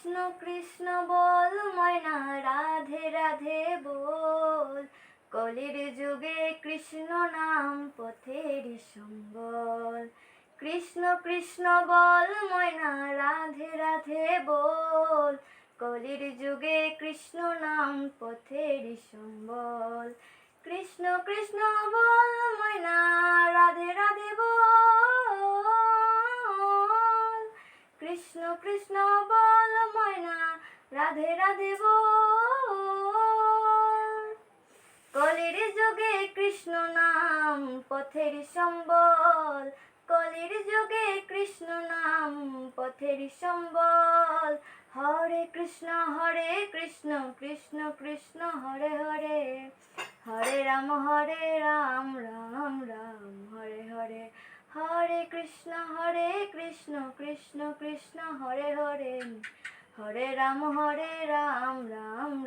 কৃষ্ণ কৃষ্ণ বল ময়না রাধে রাধে বল। কলির যুগে কৃষ্ণ নাম পথের সম্বল। কৃষ্ণ কৃষ্ণ বল ময়না রাধে রাধে বল। কলির যুগে কৃষ্ণ নাম পথের সম্বল। কৃষ্ণ কৃষ্ণ বল ময়না রাধে রাধে বল। কৃষ্ণ কৃষ্ণ বল ময়না রাধে রাধে বল। কলির যুগে কৃষ্ণ নাম পথের সম্বল। কলির যুগে কৃষ্ণ নাম পথের সম্বল। হরে কৃষ্ণ কৃষ্ণ কৃষ্ণ হরে হরে। হরে রাম রাম রাম হরে হরে। হরে কৃষ্ণ কৃষ্ণ কৃষ্ণ হরে হরে। হরে রাম রাম রাম